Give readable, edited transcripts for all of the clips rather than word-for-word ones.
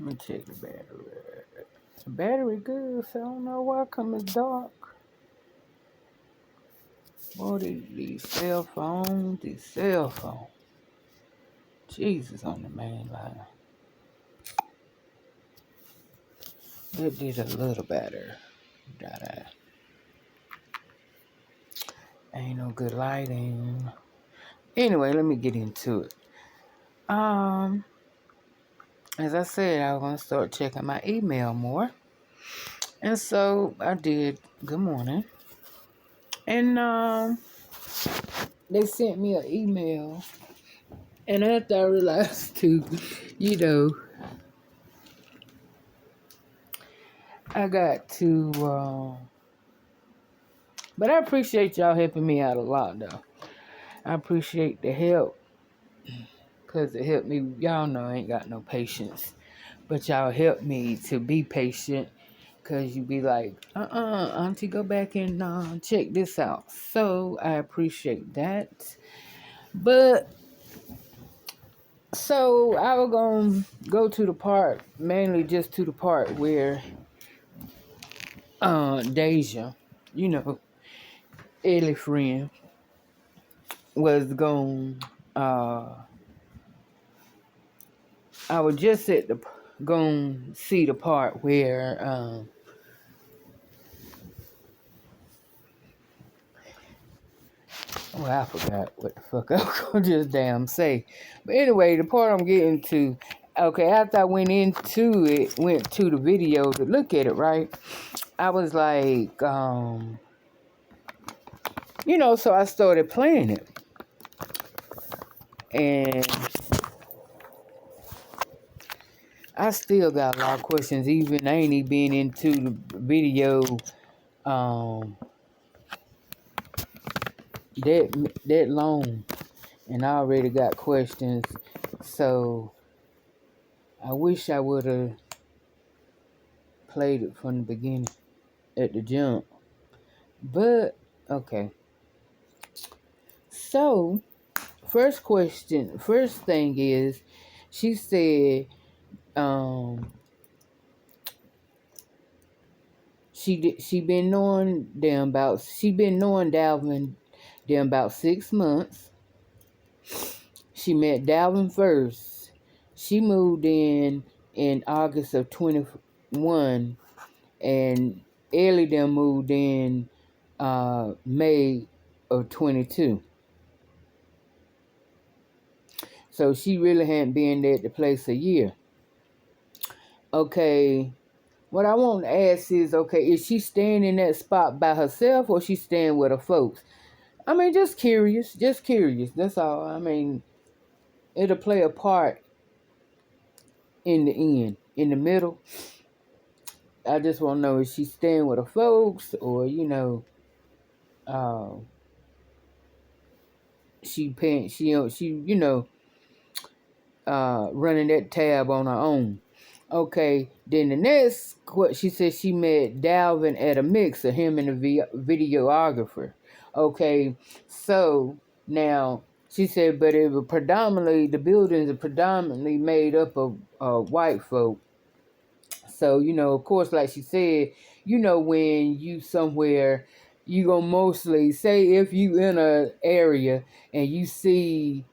Let me check the battery. The battery good, so I don't know why it comes dark. Boy, these cell phones, Jesus on the main line. It did a little better. Ain't no good lighting. Anyway, let me get into it. As I said, I was gonna start checking my email more. And so I did. Good morning. And they sent me an email. And after I realized too, I got to but I appreciate y'all helping me out a lot though. I appreciate the help. Cause it helped me. Y'all know I ain't got no patience. But y'all help me to be patient. Cause you be like, auntie, go back and check this out. So I appreciate that. But so I was gonna go to the part, mainly just to the part where Deja, Ellie friend, was going I was just going to see the part where I forgot what the fuck I was going to just damn say. But anyway, the part I'm getting to, okay, after I went to the video to look at it, right? I was like, so I started playing it. And I still got a lot of questions, even I ain't even been into the video that long, and I already got questions. So I wish I would have played it from the beginning at the jump. But okay. So first thing is, she said she been knowing Dalvin about 6 months. She met Dalvin first. She moved in August of 21, and Ellie then moved in May of 22. So she really hadn't been there at the place a year. Okay, what I want to ask is, okay, is she staying in that spot by herself or she staying with her folks? I mean, just curious. That's all. I mean, it'll play a part in the end. In the middle, I just want to know, is she staying with her folks or, running that tab on her own. Okay, then the next, she said she met Dalvin at a mixer, him and the videographer. Okay, so now she said, but the buildings are predominantly made up of white folk. So, of course, like she said, when you somewhere, you gonna mostly say, if you in a area and you see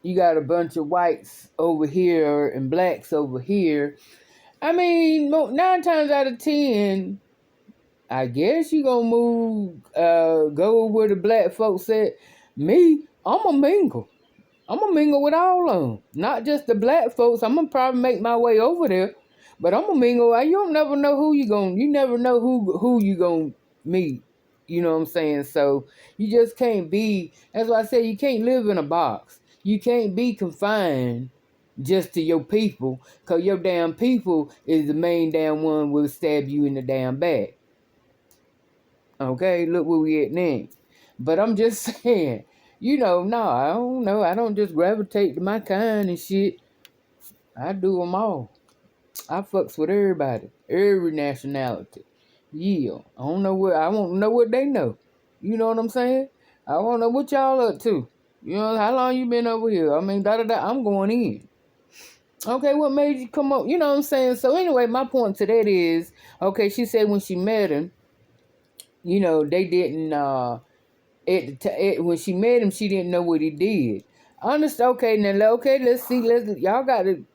you got a bunch of whites over here and blacks over here. I mean, 9 times out of 10, I guess you gonna move, go where the black folks at. Me, I'm gonna mingle. I'm gonna mingle with all of them, not just the black folks. I'm gonna probably make my way over there, but I'm gonna mingle. You don't never know who you never know who you gonna meet. You know what I'm saying? So you just can't be. That's why I say you can't live in a box. You can't be confined just to your people, cause your damn people is the main damn one will stab you in the damn back. Okay, look where we at now. But I'm just saying, no, I don't know. I don't just gravitate to my kind and shit. I do them all. I fucks with everybody, every nationality. Yeah, I want to know what they know. You know what I'm saying? I want to know what y'all up to. You know, how long you been over here? I mean, I'm going in. Okay, what made you come up? You know what I'm saying? So anyway, my point to that is, okay, she said when she met him, you know, they didn't, when she met him, she didn't know what he did. Honest, okay, now, okay, let's see, y'all got to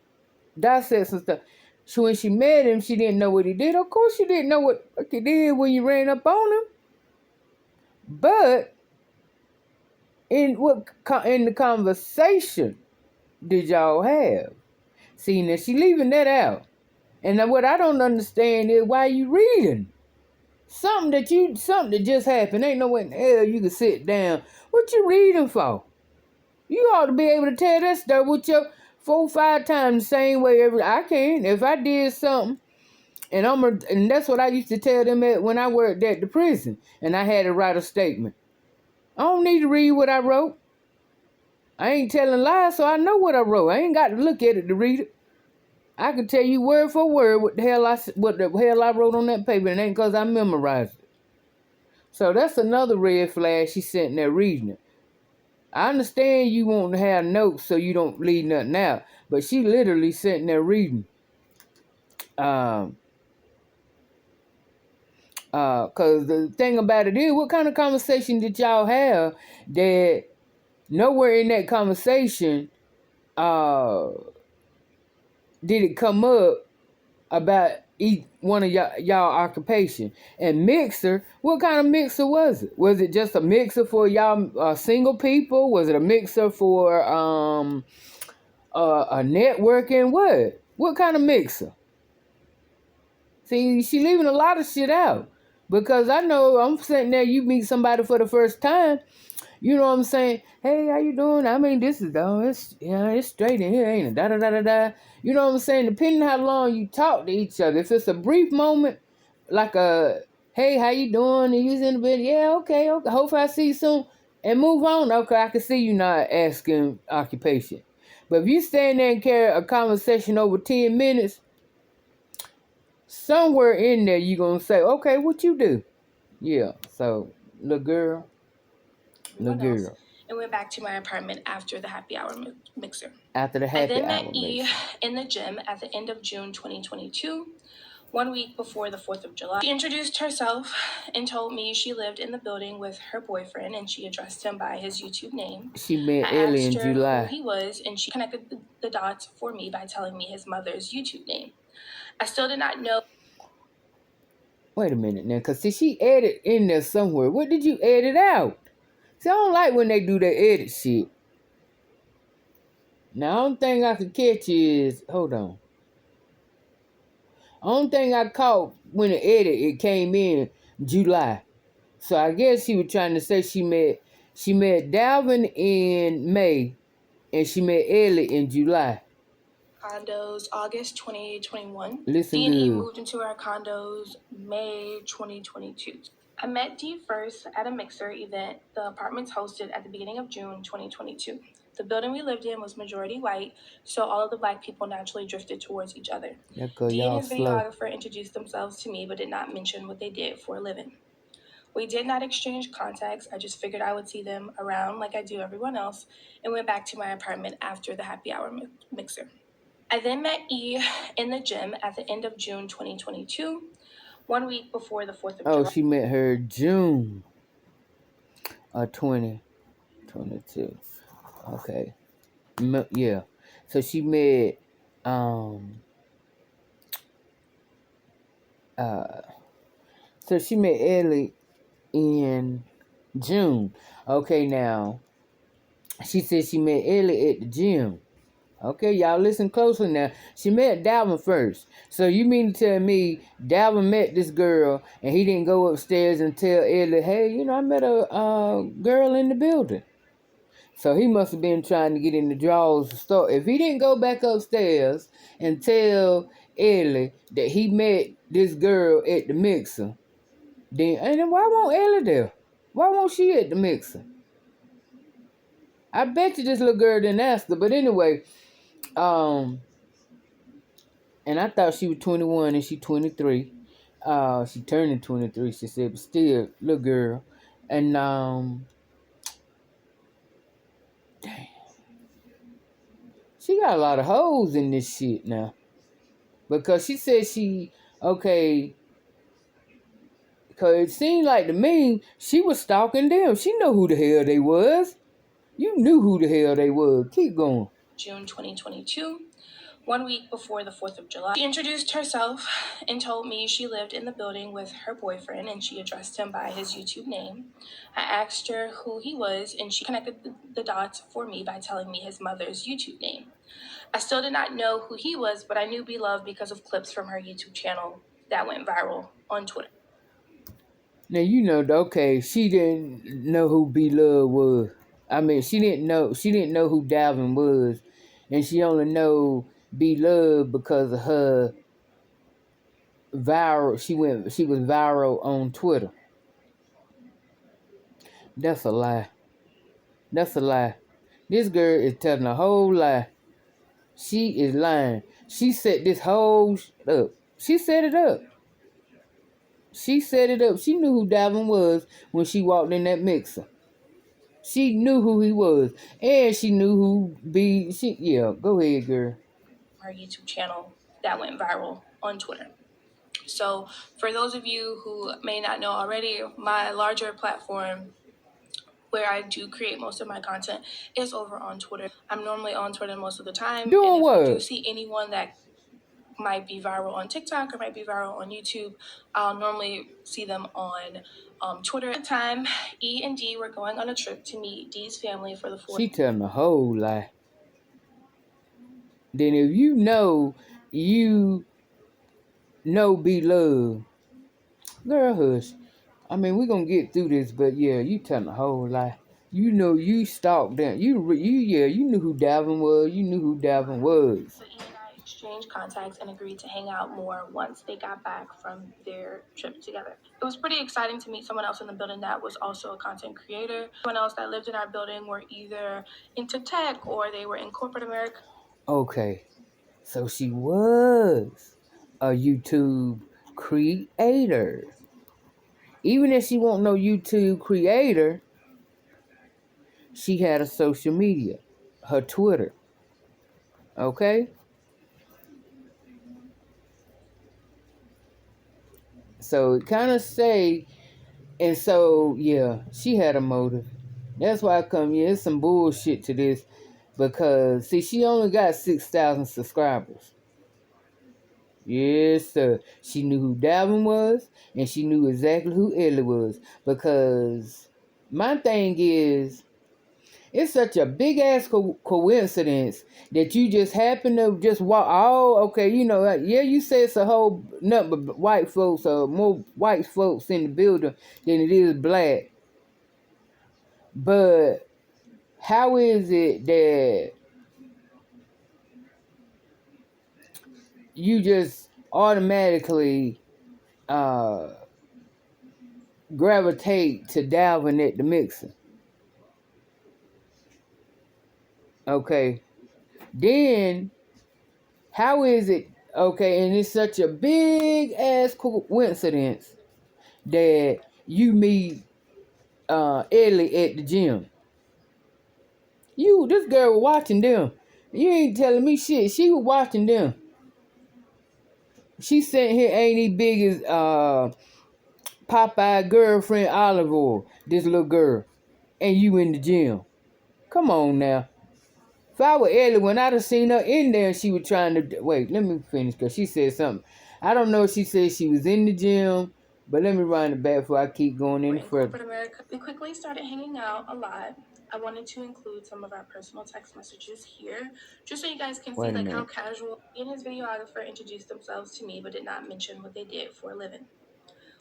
dissect some stuff. So when she met him, she didn't know what he did. Of course, she didn't know what he did when you ran up on him. But in the conversation did y'all have? See, now she leaving that out. And now what I don't understand is why you reading something that just happened. Ain't no way in the hell you can sit down. What you reading for? You ought to be able to tell that story with your 4-5 times the same way I can. If I did something, and that's what I used to tell them when I worked at the prison, and I had to write a statement. I don't need to read what I wrote. I ain't telling lies, so I know what I wrote. I ain't got to look at it to read it. I can tell you word for word what the hell I wrote on that paper, and it ain't because I memorized it. So that's another red flag. She's sitting there reading it. I understand you want to have notes so you don't leave nothing out, but she literally sitting there reading. Cause the thing about it is, what kind of conversation did y'all have that nowhere in that conversation did it come up about each one of y'all occupation? And mixer, what kind of mixer was it? Was it just a mixer for y'all single people? Was it a mixer for a networking? What kind of mixer? See, she leaving a lot of shit out, because I know I'm sitting there, you meet somebody for the first time, you know what I'm saying? Hey, how you doing? I mean, this is it's straight in here, ain't it? Da da da da da. You know what I'm saying? Depending how long you talk to each other, if it's a brief moment, like hey, how you doing? And you in the bed, yeah, okay. Hopefully I see you soon, and move on. Okay, I can see you not asking occupation, but if you stand there and carry a conversation over 10 minutes, somewhere in there you're gonna say, okay, what you do? Yeah. So, little girl. And went back to my apartment after the happy hour mixer. After the happy hour I then met E mixer. in the gym at the end of June 2022, 1 week before the 4th of July. She introduced herself and told me she lived in the building with her boyfriend, and she addressed him by his YouTube name. She met I Ellie asked in her July. who he was, and she connected the dots for me by telling me his mother's YouTube name. I still did not know. Wait a minute now, because see, she added in there somewhere. What did you edit out? See, I don't like when they do that edit shit. Now, the only thing I could catch is, hold on. Only thing I caught when the edit, it came in July. So I guess she was trying to say she met Dalvin in May, and she met Ellie in July. Condos August 2021. Listen D&E good. moved into our condos May 2022. I met D first at a mixer event the apartments hosted at the beginning of June 2022. The building we lived in was majority white, so all of the black people naturally drifted towards each other. D and his videographer introduced themselves to me but did not mention what they did for a living. We did not exchange contacts. I just figured I would see them around like I do everyone else, and went back to my apartment after the happy hour mixer. I then met E in the gym at the end of June 2022, 1 week before the 4th of July. Oh, she met her June 2022. Okay. Yeah. So she met Ellie in June. Okay, now she said she met Ellie at the gym. Okay, y'all listen closely now. She met Dalvin first. So you mean to tell me Dalvin met this girl and he didn't go upstairs and tell Ellie, hey, I met a girl in the building. So he must have been trying to get in the drawers to start. If he didn't go back upstairs and tell Ellie that he met this girl at the mixer, then why won't Ellie there? Why won't she at the mixer? I bet you this little girl didn't ask her. But anyway, and I thought she was 21 and she 23. She turning 23, she said, but still, little girl. And dang. She got a lot of hoes in this shit now. Because she said okay, because it seemed like to me, she was stalking them. She knew who the hell they was. You knew who the hell they was. Keep going. June 2022, 1 week before the 4th of July. She introduced herself and told me she lived in the building with her boyfriend and she addressed him by his YouTube name. I asked her who he was and she connected the dots for me by telling me his mother's YouTube name. I still did not know who he was, but I knew Beloved because of clips from her YouTube channel that went viral on Twitter. Now you know, okay, she didn't know who Beloved was. I mean, she didn't know who Dalvin was, and she only know Beloved because of her viral. She was viral on Twitter. That's a lie. That's a lie. This girl is telling a whole lie. She is lying. She set this whole up. She set it up. She set it up. She knew who Dalvin was when she walked in that mixer. She knew who he was. And she knew who yeah, go ahead, girl. Her YouTube channel that went viral on Twitter. So for those of you who may not know already, my larger platform where I do create most of my content is over on Twitter. I'm normally on Twitter most of the time. Doing and if what? I do see anyone that might be viral on TikTok or might be viral on YouTube, I'll normally see them on Twitter. At the time, E and D were going on a trip to meet D's family for the 4th. She telling a whole lie. Then if you know Beloved, girl, hush. I mean, we're gonna get through this, but yeah, you telling a whole lie. You know you stalked them. You knew who Dalvin was. You knew who Dalvin was. So E and I exchanged contacts and agreed to hang out more once they got back from their trip together. It was pretty exciting to meet someone else in the building that was also a content creator. Someone else that lived in our building were either into tech or they were in corporate America. Okay, so she was a YouTube creator. Even if she wasn't no YouTube creator, she had a social media, her Twitter. Okay? So it kind of say, and so, yeah, she had a motive. That's why I come here. There's some bullshit to this because, see, she only got 6,000 subscribers. Yes, sir. She knew who Dalvin was, and she knew exactly who Ellie was. Because my thing is, it's such a big ass coincidence that you just happen to just walk. Oh, okay, you know, yeah, you say it's a whole number of white folks, more white folks in the building than it is black. But how is it that you just automatically gravitate to Dalvin at the mixer? Okay. Then, how is it, okay, and it's such a big ass coincidence that you meet Ellie at the gym? This girl was watching them. You ain't telling me shit. She was watching them. She sitting here ain't as big as Popeye girlfriend Olive Oil, this little girl, and you in the gym. Come on now. If I were Ellie, when I'd have seen her in there, she was trying to... Wait, let me finish, because she said something. I don't know if she said she was in the gym, but let me run it back before I keep going any further. Corporate America, we quickly started hanging out a lot. I wanted to include some of our personal text messages here, just so you guys can see like how casual. In his videographer introduced themselves to me, but did not mention what they did for a living.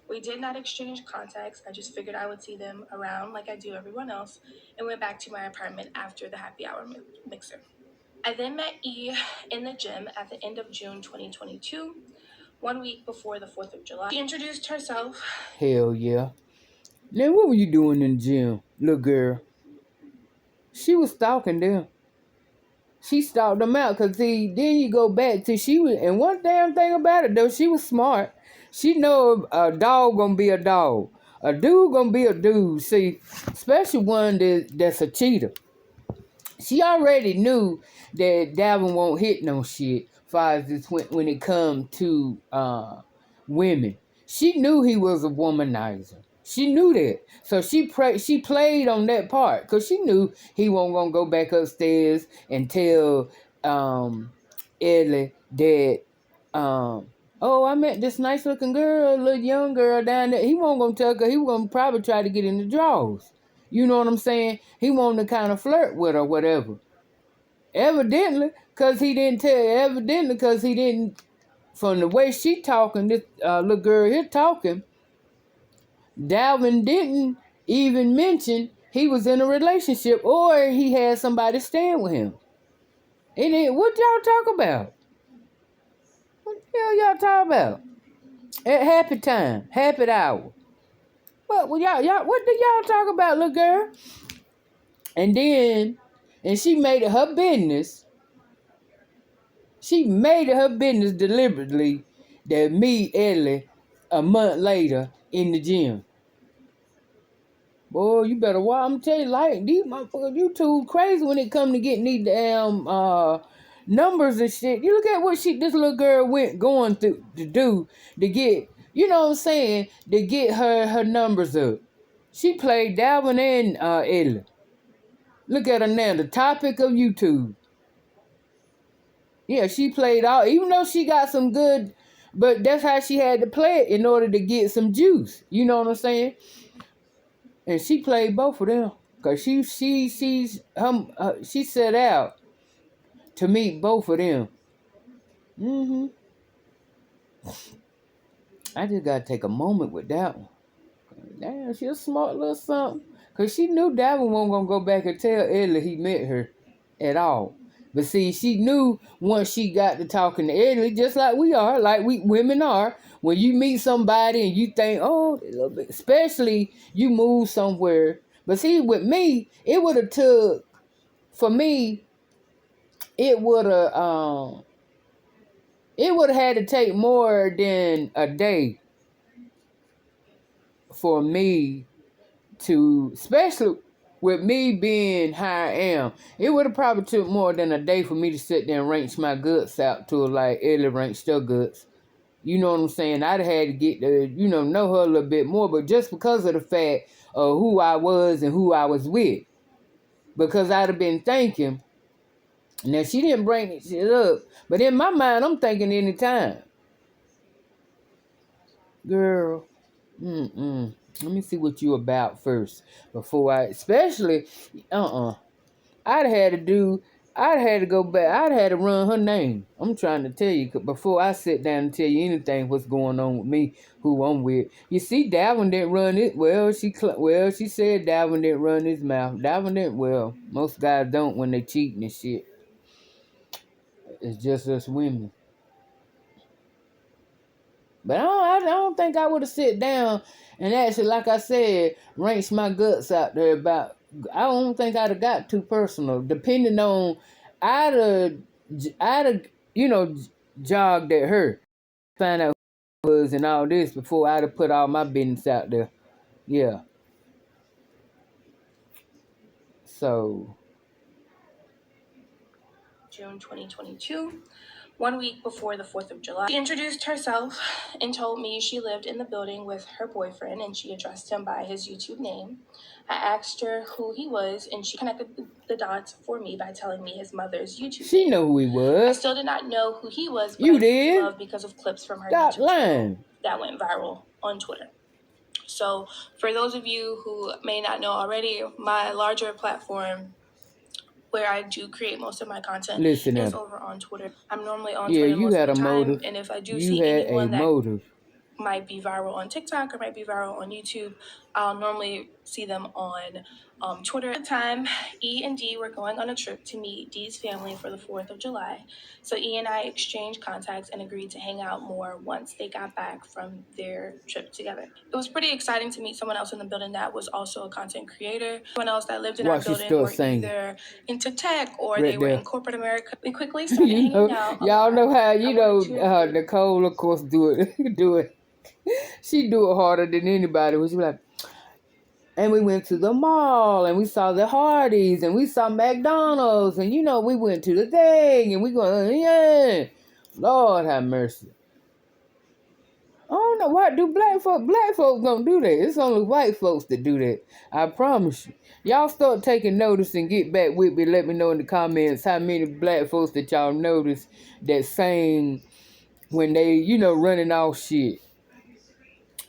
We did not exchange contacts. I just figured I would see them around like I do everyone else, and went back to my apartment after the happy hour mixer. I then met E in the gym at the end of June 2022, 1 week before the 4th of July. She introduced herself. Hell yeah. Now, what were you doing in the gym, little girl? She was stalking them. She stalked them out, because see, then you go back to she was, and one damn thing about it, though, she was smart. She know a dog gonna be a dog. A dude gonna be a dude. See, especially one that's a cheater. She already knew that Dalvin won't hit no shit far as this when it comes to women. She knew he was a womanizer. She knew that. So she played on that part because she knew he wasn't going to go back upstairs and tell Ellie that, oh, I met this nice looking girl, little young girl down there. He wasn't going to tell her. He was going to probably try to get in the drawers. You know what I'm saying? He wanted to kind of flirt with her, whatever. Evidently, because he didn't, from the way she talking, this little girl here talking, Dalvin didn't even mention he was in a relationship or he had somebody staying with him. And then, what y'all talk about? What the hell y'all talk about? At happy time, happy hour. What do y'all talk about, little girl? And she made it her business. She made it her business deliberately that meet Ellie a month later in the gym. Boy, you better watch. I'm telling you, like, these motherfuckers, you too crazy when it come to getting these damn numbers and shit. You look at what this little girl going through to do to get, you know what I'm saying, to get her numbers up. She played Dalvin and Ellie. Look at her now, the topic of YouTube. Yeah, she played all, even though she got some good, but that's how she had to play it in order to get some juice. You know what I'm saying? And she played both of them because she set out to meet both of them. I just gotta take a moment with that one. Damn, she a smart little something. Cause she knew Dalvin wasn't gonna go back and tell Ellie he met her at all. But see, she knew once she got to talking to Ellie, just like we are, like we women are, when you meet somebody and you think, oh, especially you move somewhere. But see, with me, it would have took, for me, it would have had to take more than a day for me to, especially with me being how I am, it would have probably took more than a day for me to sit there and wrench my guts out to like Ellie wrenched her guts. You know what I'm saying? I'd have had to get to, know her a little bit more, but just because of the fact of who I was and who I was with. Because I'd have been thinking, now she didn't bring this shit up, but in my mind, I'm thinking anytime. Girl, let me see what you about first before especially, I'd had to go back. I'd had to run her name. I'm trying to tell you, before I sit down and tell you anything what's going on with me, who I'm with. You see, Dalvin didn't run it. She said Dalvin didn't run his mouth. Dalvin didn't. Well, most guys don't when they cheating and shit. It's just us women. But I don't think I would have sit down and actually, like I said, wrench my guts out there about. I don't think I'd have got too personal. Depending on, I'd have, jogged at her, find out who it was and all this before I'd have put all my business out there. Yeah. So. June 2022. 1 week before the 4th of July. She introduced herself and told me she lived in the building with her boyfriend and she addressed him by his YouTube name. I asked her who he was and she connected the dots for me by telling me his mother's YouTube She knew who he was. I still did not know who he was, but you I did? Love because of clips from her Stop YouTube lying. channel that went viral on Twitter. So for those of you who may not know already, my larger platform where I do create most of my content is over on Twitter. I'm normally on Twitter most of the time, motive. And if I do see anyone that might be viral on TikTok or might be viral on YouTube, I'll normally see them on Twitter. At the time, E and D were going on a trip to meet D's family for the 4th of July. So E and I exchanged contacts and agreed to hang out more once they got back from their trip together. It was pretty exciting to meet someone else in the building that was also a content creator. Someone else that lived in our building were either into tech or they were in corporate America. We quickly started hanging out. Y'all know how, Nicole, of course, do it. She do it harder than anybody. Was like, And we went to the mall and we saw the Hardee's and we saw McDonald's and we went to the thing and we going, yeah. Lord have mercy. I don't know why do black folks don't do that. It's only white folks that do that. I promise you. Y'all start taking notice and get back with me. Let me know in the comments how many black folks that y'all notice that sing when they, running off shit.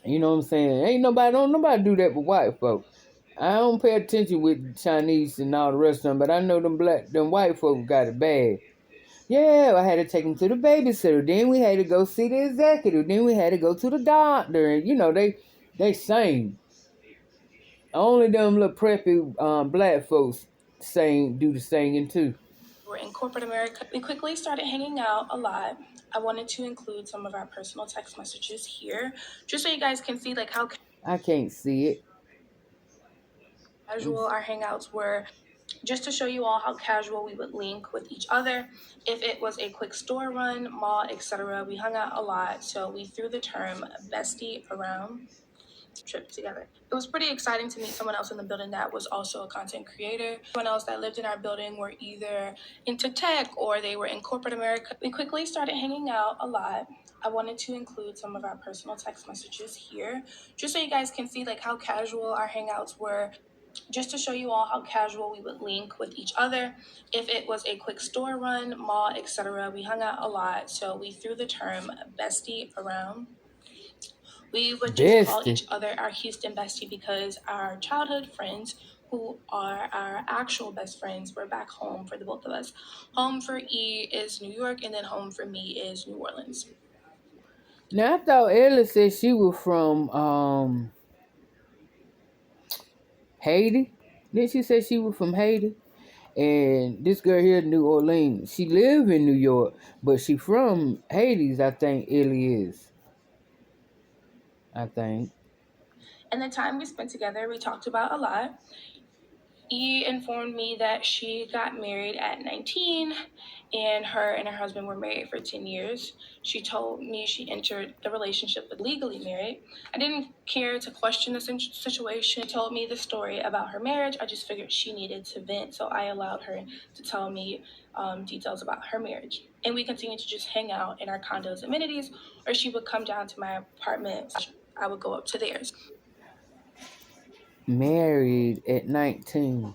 You know what I'm saying? Don't nobody do that but white folks. I don't pay attention with Chinese and all the rest of them, but I know them white folks got it bad. Yeah, I had to take them to the babysitter. Then we had to go see the executive. Then we had to go to the doctor. And, they sing. Only them little preppy black folks do the singing too. We're in corporate America. We quickly started hanging out a lot. I wanted to include some of our personal text messages here, just so you guys can see like how I can't see it. casual our hangouts were, just to show you all how casual we would link with each other. If it was a quick store run, mall, etc., we hung out a lot, so we threw the term bestie around. Trip together. It was pretty exciting to meet someone else in the building that was also a content creator. Someone else that lived in our building were either into tech or they were in corporate America. We quickly started hanging out a lot. I wanted to include some of our personal text messages here, just so you guys can see like how casual our hangouts were, just to show you all how casual we would link with each other. If it was a quick store run, mall, etc., we hung out a lot, so we threw the term bestie around. We would just call each other our Houston bestie because our childhood friends, who are our actual best friends, were back home for the both of us. Home for E is New York, and then home for me is New Orleans. Now I thought Ella said she was from Haiti. Didn't she say she was from Haiti? And this girl here, New Orleans, she live in New York, but she from Haiti, I think Ellie is. I think. And the time we spent together, we talked about a lot. E informed me that she got married at 19 and her husband were married for 10 years. She told me she entered the relationship with legally married. I didn't care to question the situation. She told me the story about her marriage. I just figured she needed to vent, so I allowed her to tell me details about her marriage. And we continued to just hang out in our condo's amenities, or she would come down to my apartment. I would go up to theirs. Married at 19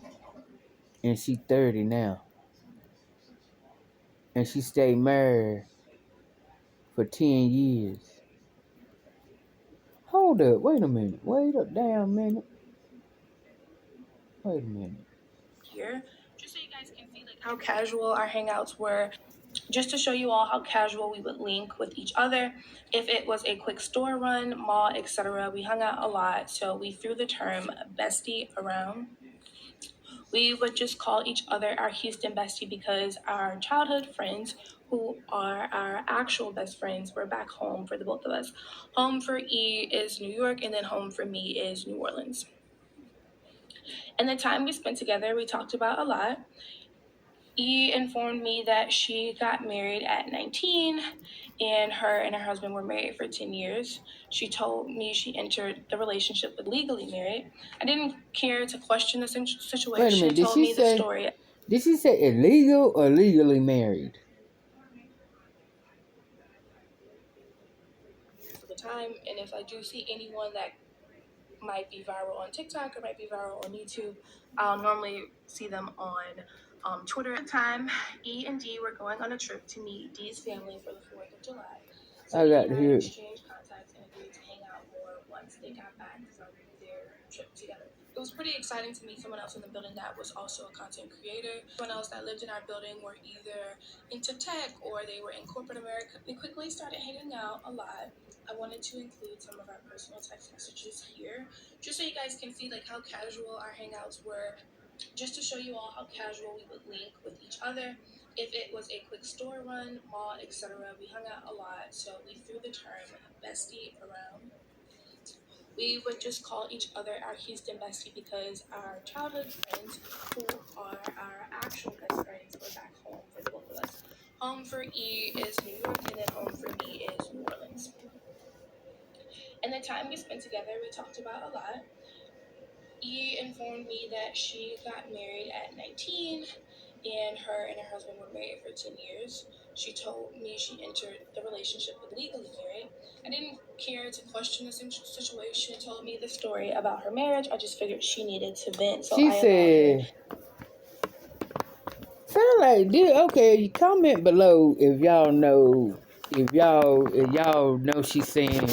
and she 30 now. And she stayed married for 10 years. Hold up, wait a minute. Wait a damn minute. Wait a minute. Here, just so you guys can see like how casual our hangouts were, just to show you all how casual we would link with each other. If it was a quick store run, mall, etc., we hung out a lot, so we threw the term bestie around. We would just call each other our Houston bestie because our childhood friends, who are our actual best friends, were back home for the both of us. Home for E is New York, and then home for me is New Orleans. And the time we spent together, we talked about a lot. E informed me that she got married at 19 and her husband were married for 10 years. She told me she entered the relationship with legally married. I didn't care to question the situation. Wait a minute, She told me the story. Did she say illegal or legally married? For the time, and if I do see anyone that might be viral on TikTok or might be viral on YouTube, I'll normally see them on Twitter. At the time, E and D were going on a trip to meet D's family for the 4th of July. So I E got and to I hear it. exchanged contacts and agreed to hang out more once they got back from their trip together. It was pretty exciting to meet someone else in the building that was also a content creator. Someone else that lived in our building were either into tech or they were in corporate America. We quickly started hanging out a lot. I wanted to include some of our personal text messages here, just so you guys can see like how casual our hangouts were, just to show you all how casual we would link with each other. If it was a quick store run, mall, etc., we hung out a lot, so we threw the term bestie around. We would just call each other our Houston bestie because our childhood friends, who are our actual best friends, were back home for the both of us. Home for E is New York, and then home for me is New Orleans. And the time we spent together, we talked about a lot. E informed me that she got married at 19 and her husband were married for 10 years. She told me she entered the relationship legally married. I didn't care to question the situation. She told me the story about her marriage. I just figured she needed to vent. So She said, sound like this. Okay, comment below if y'all know she's saying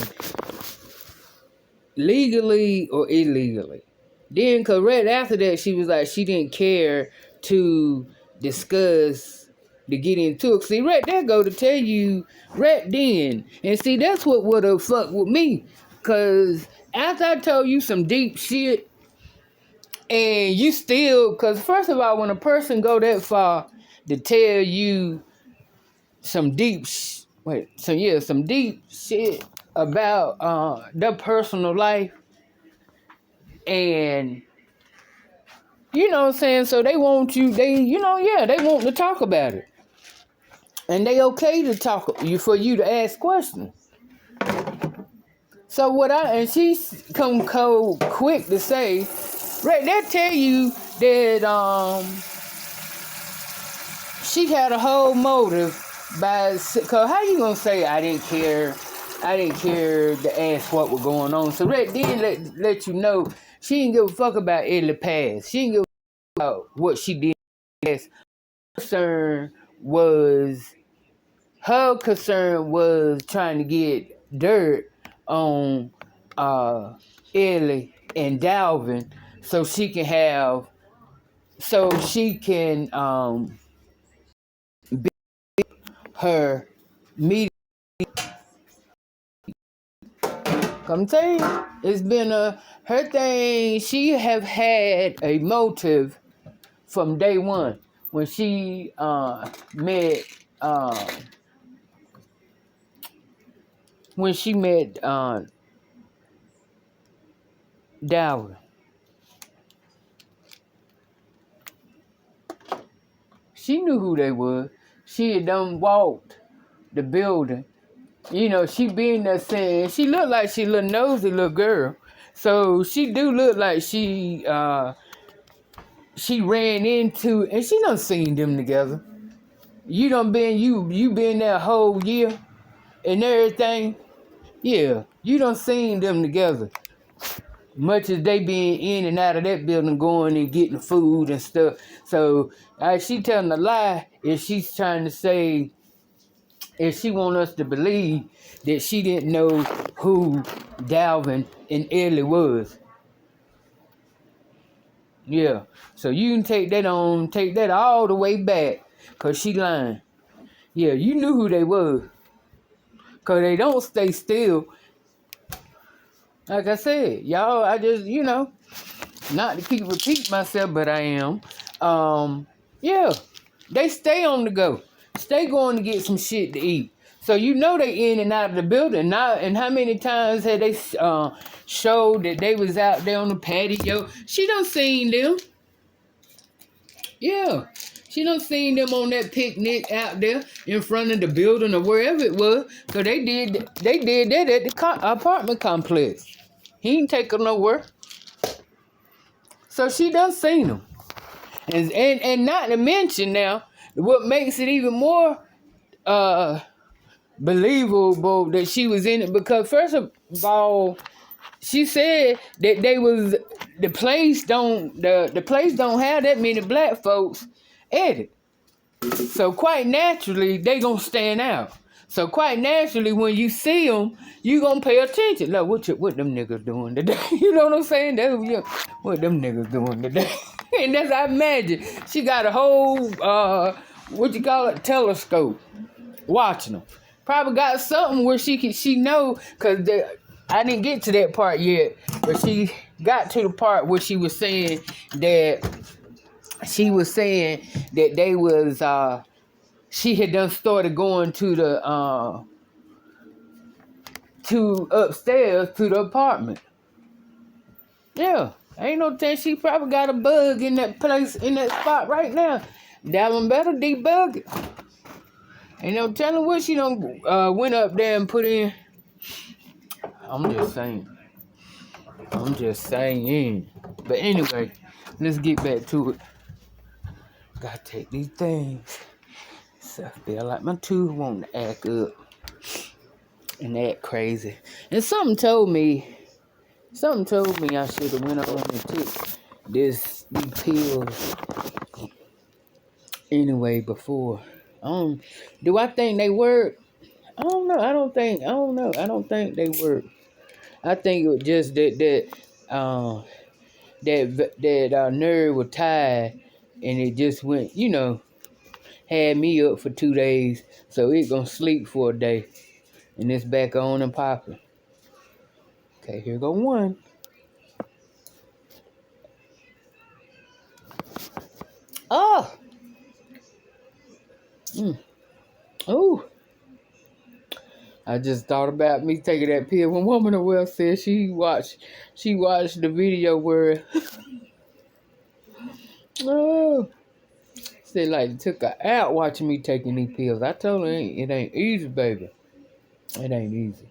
legally or illegally. Then, cause right after that, she was like she didn't care to discuss to get into it. See, right there go to tell you right then, and see that's what would have fucked with me, cause after I told you some deep shit, and you still, cause first of all, when a person go that far to tell you some deep some deep shit about their personal life, and you know what I'm saying, so they want to talk about it, and they okay to talk you for you to ask questions. So she's come cold quick to say, right, that tell you that she had a whole motive cause how you gonna say I didn't care to ask what was going on. So that then let you know she didn't give a fuck about Ellie past. She didn't give a fuck about what she did. Her concern was trying to get dirt on Ellie and Dalvin so she can be her media. Come tell you, it's been her thing. She have had a motive from day one when she met Dalvin. She knew who they were. She had done walked the building. You know, she been there saying she looked like she little nosy little girl. So she do look like she ran into, and she done seen them together. You done been you been there a whole year and everything. Yeah, you done seen them together. Much as they been in and out of that building going and getting food and stuff. So she telling a lie if she's trying to say, if she want us to believe that she didn't know who Dalvin and Ellie was. Yeah. So you can take that all the way back, cause she lying. Yeah, you knew who they were. Cause they don't stay still. Like I said, y'all, I just, not to keep repeating myself, but I am. Yeah, they stay on the go. Stay going to get some shit to eat. So you know they in and out of the building. Now, and how many times had they showed that they was out there on the patio? She done seen them. Yeah. She done seen them on that picnic out there in front of the building or wherever it was. So they did that at the apartment complex. He ain't take her nowhere. So she done seen them. And not to mention now, what makes it even more believable that she was in it, because first of all, she said that the place don't have that many black folks at it. So quite naturally, they gonna stand out. So quite naturally, when you see them, you gonna pay attention. Look, what them niggas doing today? You know what I'm saying? What them niggas doing today? And that's I imagine. She got a whole telescope watching them. Probably got something where she know, cause I didn't get to that part yet, but she got to the part where she was saying that they was she had done started going to the to upstairs to the apartment. Yeah, ain't no telling, she probably got a bug in that place, in that spot right now. That one better debug it. Ain't no telling what she done went up there and put in. I'm just saying. I'm just saying. But anyway, let's get back to it. Gotta take these things. So I feel like my tooth won't act up and act crazy. And something told me I should have went on and took these pills anyway before. Do I think they work? I don't know. I don't think they work. I think it was just that nerve was tied, and it just went, had me up for 2 days, so it gonna sleep for a day, and it's back on and popping. Okay, here go one. Oh, oh! I just thought about me taking that pill. One woman of well said she watched the video where oh, said like it took her out watching me taking these pills. I told her it ain't easy, baby. It ain't easy.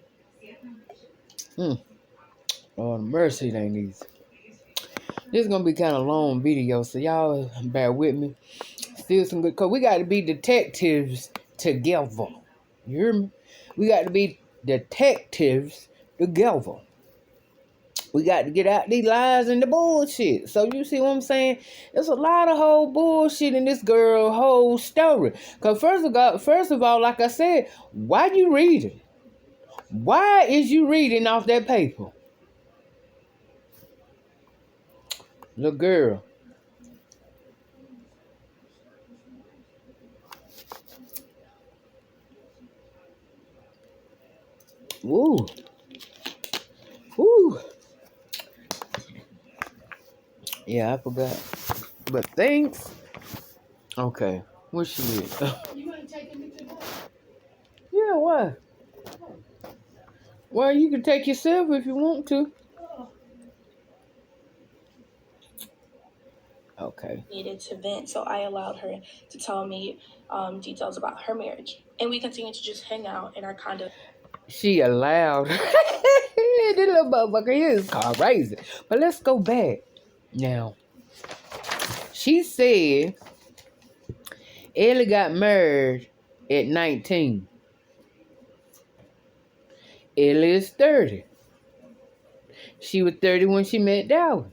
Lord of mercy, it ain't easy. This is gonna be kind of long video, so y'all bear with me. Still some good, cause we got to be detectives together. You hear me? We got to be detectives together. We got to get out these lies and the bullshit. So you see what I'm saying? There's a lot of whole bullshit in this girl whole story. Cause first of all, like I said, why you reading? Why is you reading off that paper? Little girl. Woo. Woo. Yeah, I forgot. But thanks. Okay. Where she is? You ain't taking me to the Yeah, why? Well, you can take yourself if you want to. Okay. Needed to vent, so I allowed her to tell me details about her marriage. And we continued to just hang out in our condo. She allowed. This little motherfucker is crazy. But let's go back. Now, she said Ellie got married at 19. Ellie is 30. She was 30 when she met Dalvin.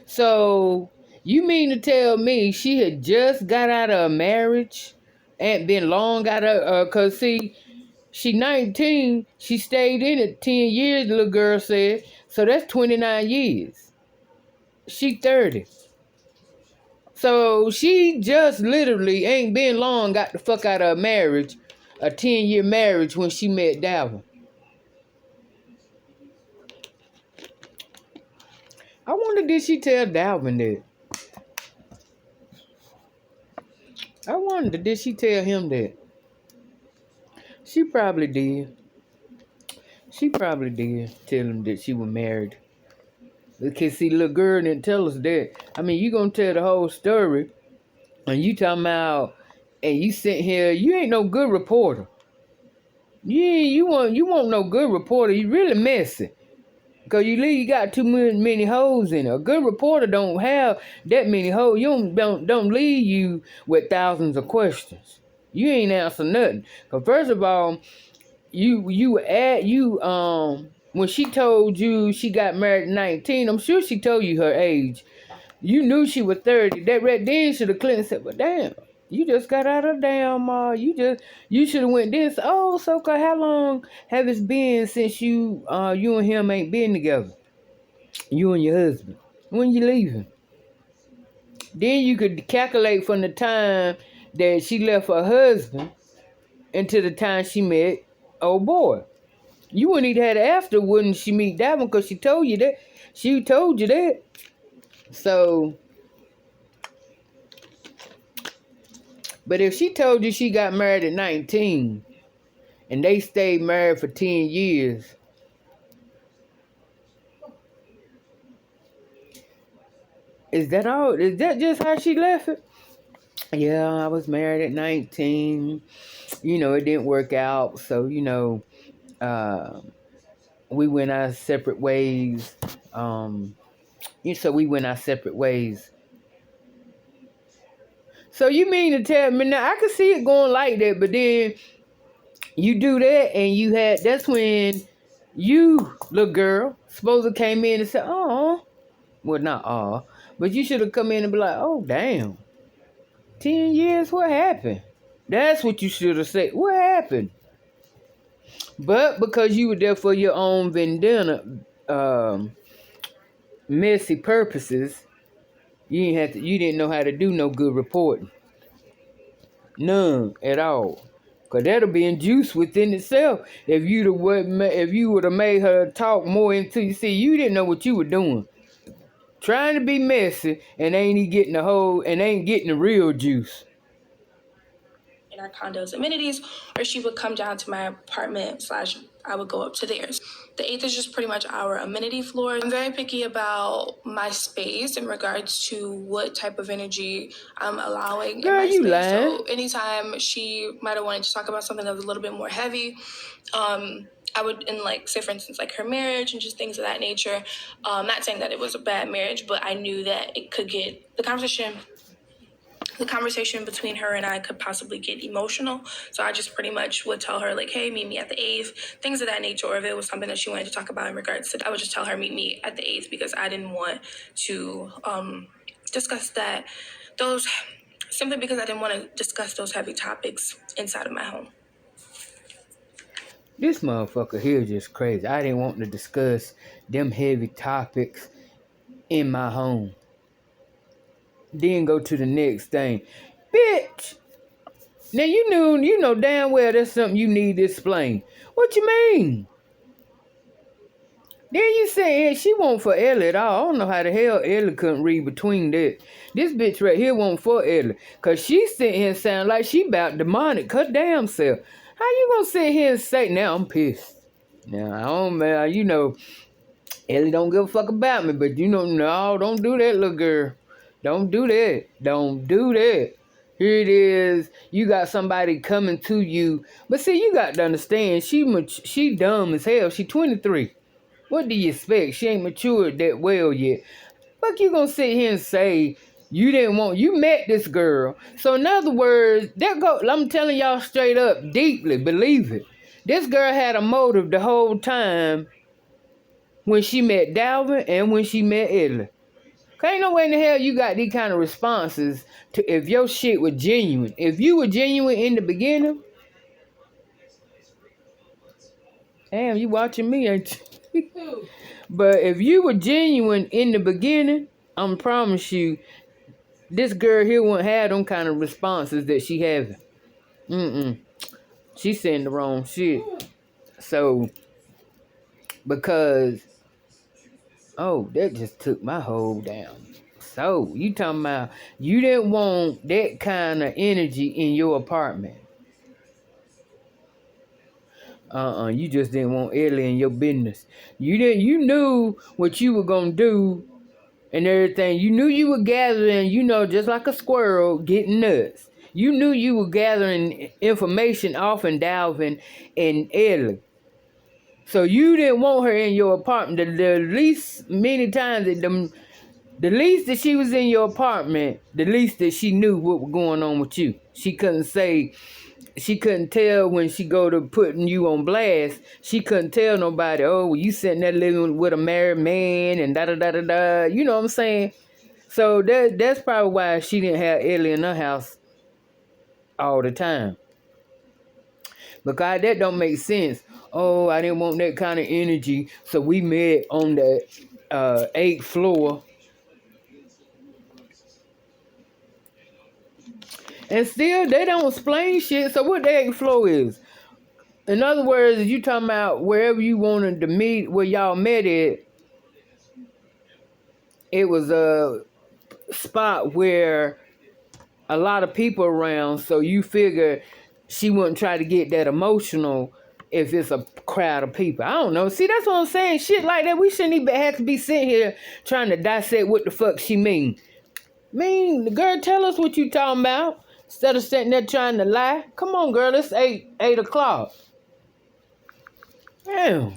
So, you mean to tell me she had just got out of a marriage? Ain't been long out of, cause see, she 19, she stayed in it 10 years, the little girl said. So that's 29 years. She 30. So she just literally ain't been long got the fuck out of a marriage, a 10-year marriage when she met Dalvin. I wonder did she tell Dalvin that? I wonder did she tell him that? She probably did. She probably did tell him that she was married. Because see, little girl didn't tell us that. I mean, you gonna tell the whole story, and you talking about, and you sit here, you ain't no good reporter. You want no good reporter. You really messy. Cause you got too many holes in it. A good reporter don't have that many holes. You don't leave you with thousands of questions. You ain't answer nothing. Cause first of all, when she told you she got married at 19, I'm sure she told you her age. You knew she was 30. That right then should have clicked and said, "But damn, you just got out of damn. You should have went this. Oh, so how long have it been since you and him ain't been together? You and your husband. When you leaving? Then you could calculate from the time that she left her husband until the time she met old boy. You wouldn't even have after, wouldn't she meet that one? Because she told you that. She told you that. So, but if she told you she got married at 19 and they stayed married for 10 years, is that all? Is that just how she left it? Yeah, I was married at 19. It didn't work out. So, we went our separate ways So we went our separate ways. So you mean to tell me now? I could see it going like that, but then you do that, and that's when you, little girl, supposed to came in and said, "Oh, well, not all, but you should have come in and be like, oh, damn, 10 years, what happened?" That's what you should have said. What happened? But because you were there for your own vendetta, messy purposes, you didn't know how to do no good reporting. None at all. Cause that'll be induced within itself. If you would have made her talk more into you, see, you didn't know what you were doing. Trying to be messy and ain't getting the real juice. In our condo's amenities, or she would come down to my apartment / I would go up to theirs. The 8th is just pretty much our amenity floor. I'm very picky about my space in regards to what type of energy I'm allowing Girl, in my you space. lying. So anytime she might have wanted to talk about something that was a little bit more heavy, I would, in like, say for instance, like her marriage and just things of that nature. Not saying that it was a bad marriage, but I knew that it could get the conversation between her and I could possibly get emotional. So I just pretty much would tell her, like, hey, meet me at the 8th, things of that nature. Or if it was something that she wanted to talk about in regards to, I would just tell her, meet me at the 8th, because I didn't want to discuss simply because I didn't want to discuss those heavy topics inside of my home. This motherfucker here is just crazy. I didn't want to discuss them heavy topics in my home. Then go to the next thing. Bitch! Now you know damn well that's something you need to explain. What you mean? Then you say she won't for Ellie at all. I don't know how the hell Ellie couldn't read between that. This bitch right here won't for Ellie. Cause she sitting here sound like she about demonic her damn self. How you gonna sit here and say, now I'm pissed? Now I don't, man, Ellie don't give a fuck about me, but no, don't do that, little girl. Don't do that. Don't do that. Here it is. You got somebody coming to you. But see, you got to understand, she dumb as hell. She 23. What do you expect? She ain't matured that well yet. Fuck you gonna sit here and say you met this girl. So in other words, I'm telling y'all straight up, deeply, believe it. This girl had a motive the whole time when she met Dalvin and when she met Italy. Ain't no way in the hell you got these kind of responses to if your shit was genuine. If you were genuine in the beginning, damn, you watching me, ain't you? But if you were genuine in the beginning, I'm promise you, this girl here won't have them kind of responses that she having. She's saying the wrong shit. So, because, oh, that just took my whole down. So, you talking about you didn't want that kind of energy in your apartment. You just didn't want Ellie in your business. You knew what you were gonna do and everything. You knew you were gathering, just like a squirrel getting nuts. You knew you were gathering information off and Dalvin and Ellie. So you didn't want her in your apartment. The least many times the least that she was in your apartment, the least that she knew what was going on with you. She couldn't tell when she go to putting you on blast. She couldn't tell nobody, oh, you sitting there living with a married man and da-da-da-da-da. You know what I'm saying? So that's probably why she didn't have Ellie in her house all the time. Because that don't make sense. Oh, I didn't want that kind of energy. So we met on the 8th floor. And still, they don't explain shit. So what the 8th floor is? In other words, you talking about wherever you wanted to meet, where y'all met at, it was a spot where a lot of people around, so you figure she wouldn't try to get that emotional if it's a crowd of people. I don't know. See, that's what I'm saying. Shit like that, we shouldn't even have to be sitting here trying to dissect what the fuck she mean. The girl, tell us what you talking about. Instead of sitting there trying to lie. Come on, girl, it's 8 o'clock. Damn.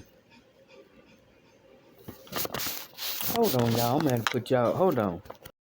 Hold on, y'all. I'm gonna have to put y'all. Hold on.